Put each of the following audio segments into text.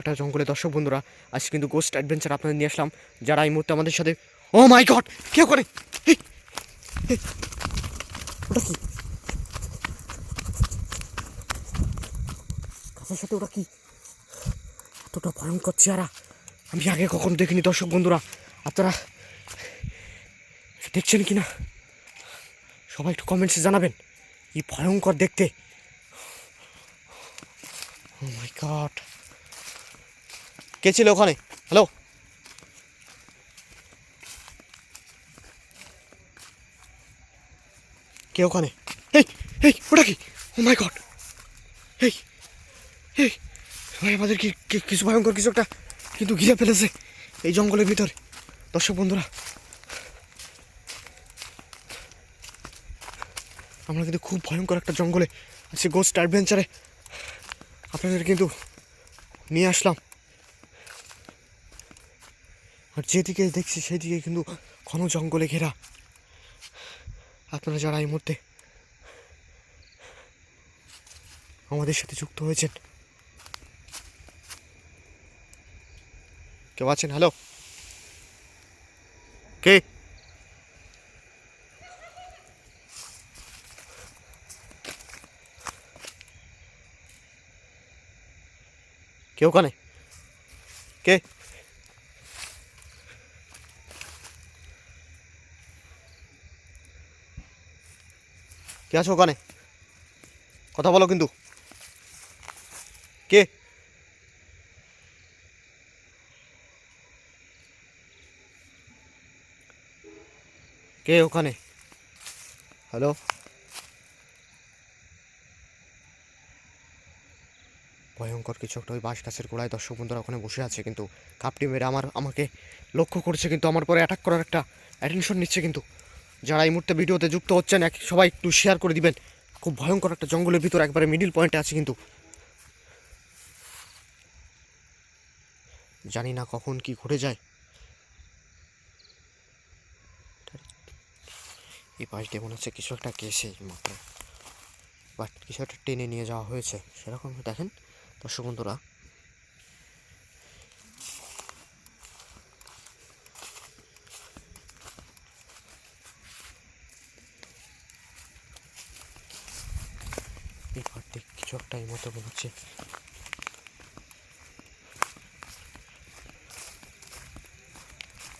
একটা জঙ্গলে দর্শক বন্ধুরা আজ কিন্তু গোস্ট অ্যাডভেঞ্চার আপনাদের নিয়ে আসলাম। যারা এই মুহূর্তে আমাদের সাথে, ও মাই গড, কেউ করে ওটা কি গাছের সাথে ওটা কি এতটা ভয়ঙ্কর চেহারা আমি আগে কখনো দেখিনি। দর্শক বন্ধুরা আপনারা দেখছেন কি না সবাই একটু কমেন্টসে জানাবেন। কি ভয়ঙ্কর দেখতে, ও মাই গড। কে ছিল ওখানে? হ্যালো, কে ওখানে? এই এই ওটা কি? ও মাই গড, এই এই ভাই আমাদের কিছু ভয়ঙ্কর কিছু একটা কিন্তু ঘিরে ফেলেছে এই জঙ্গলের ভিতরে। দর্শক বন্ধুরা আমরা কিন্তু খুব ভয়ঙ্কর একটা জঙ্গলে আছি, গোস্ট অ্যাডভেঞ্চারে আপনাদের কিন্তু নিয়ে আসলাম। আর যেদিকে দেখছি সেদিকে কিন্তু ঘন জঙ্গলে ঘেরা। আপনারা যারা এই মুহূর্তে আমাদের সাথে যুক্ত হয়েছেন, কেউ আছেন? হ্যালো, কে? কে ওখানে? কে? কে আছো ওখানে? কথা বলো কিন্তু। কে? কে ওখানে? হ্যালো, ভয়ঙ্কর কিছু একটা ওই বাঁশ গাছের গোড়ায় দর্শক বন্ধুরা ওখানে বসে আছে, কিন্তু কাপটি মেরে আমাকে লক্ষ্য করছে, কিন্তু আমার পরে অ্যাটাক করার একটা অ্যাটেনশন নিচ্ছে। কিন্তু যারা এই মুহূর্তে ভিডিওতে যুক্ত হচ্ছেন সবাই একটু শেয়ার করে দিবেন। খুব ভয়ঙ্কর একটা জঙ্গলের ভিতর একবারে মিডিল পয়েন্টে আছে, কিন্তু জানি না কখন কি ঘটে যায়। এই পাশ দিয়ে মনে হচ্ছে কিছু একটা গেছে মাত্র, বাট কিছু একটা টেনে নিয়ে যাওয়া হয়েছে সেরকম দেখেন দর্শক বন্ধুরা। এই পাশ দিয়ে কিছু একটা এই মতো মনে হচ্ছে।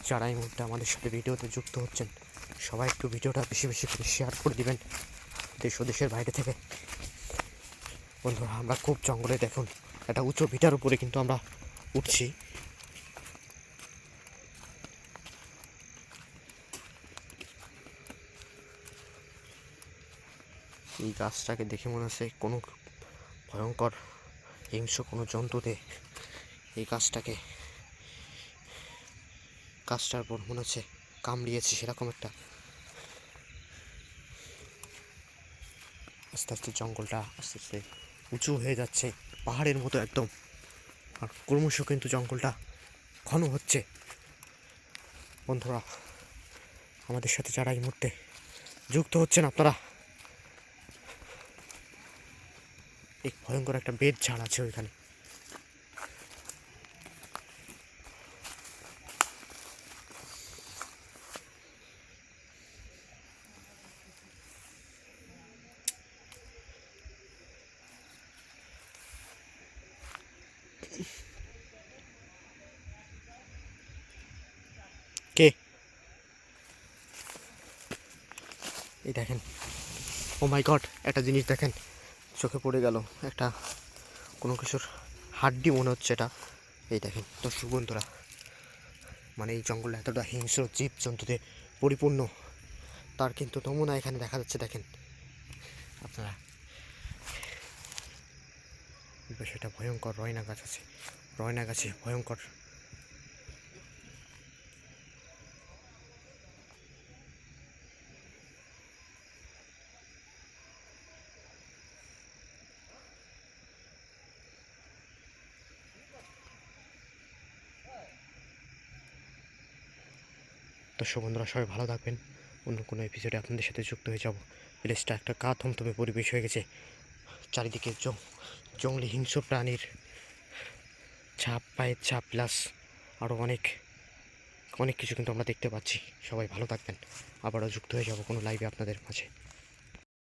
যারা এই মুহূর্তে আমাদের সাথে ভিডিওতে যুক্ত হচ্ছেন সবাই একটু ভিডিওটা বেশি বেশি করে শেয়ার করে দিবেন দেশ ও দেশের বাইরে থেকে। বন্ধুরা আমরা খুব জঙ্গলে, দেখুন একটা উঁচু ভিটার উপরে কিন্তু আমরা উঠছি। এই গাছটাকে দেখে মনে হচ্ছে কোনো ভয়ঙ্কর হিংস্র কোনো জন্তুতে এই গাছটার উপর মনে হচ্ছে কামড়িয়েছে সেরকম একটা। আস্তে আস্তে জঙ্গলটা আস্তে আস্তে উঁচু হয়ে যাচ্ছে পাহাড়ের মতো একদম, আর ক্রমশ কিন্তু জঙ্গলটা ঘন হচ্ছে। বন্ধুরা আমাদের সাথে যারা এই মুহূর্তে যুক্ত হচ্ছেন আপনারা, এক ভয়ঙ্কর একটা বেদ ঝাড় আছে ওইখানে। কে? এই দেখেন, ও মাই গড, একটা জিনিস দেখেন চোখে পড়ে গেল, একটা কোনো কিছুর হাড্ডি মনে হচ্ছে এটা। এই দেখেন দর্শক বন্ধুরা, মানে এই জঙ্গলটা এতটা হিংস্র জীব জন্তুতে পরিপূর্ণ তার কিন্তু নমুনা এখানে দেখা যাচ্ছে। দেখেন আপনারা, সেটা ভয়ঙ্কর রয়না গাছ আছে, রয়না গাছে ভয়ঙ্কর। দর্শক বন্ধুরা সবাই ভালো থাকবেন, অন্য কোনো এপিসোডে আপনাদের সাথে যুক্ত হয়ে যাব। প্লেসটা একটা গা থমথমে পরিবেশ হয়ে গেছে, চারিদিকে জঙ্গলি হিংস্র প্রাণীর ছাপ, পায়ের ছাপ, প্লাস আরও অনেক অনেক কিছু কিন্তু আমরা দেখতে পাচ্ছি। সবাই ভালো থাকবেন, আবারও যুক্ত হয়ে যাব কোনো লাইভে আপনাদের মাঝে।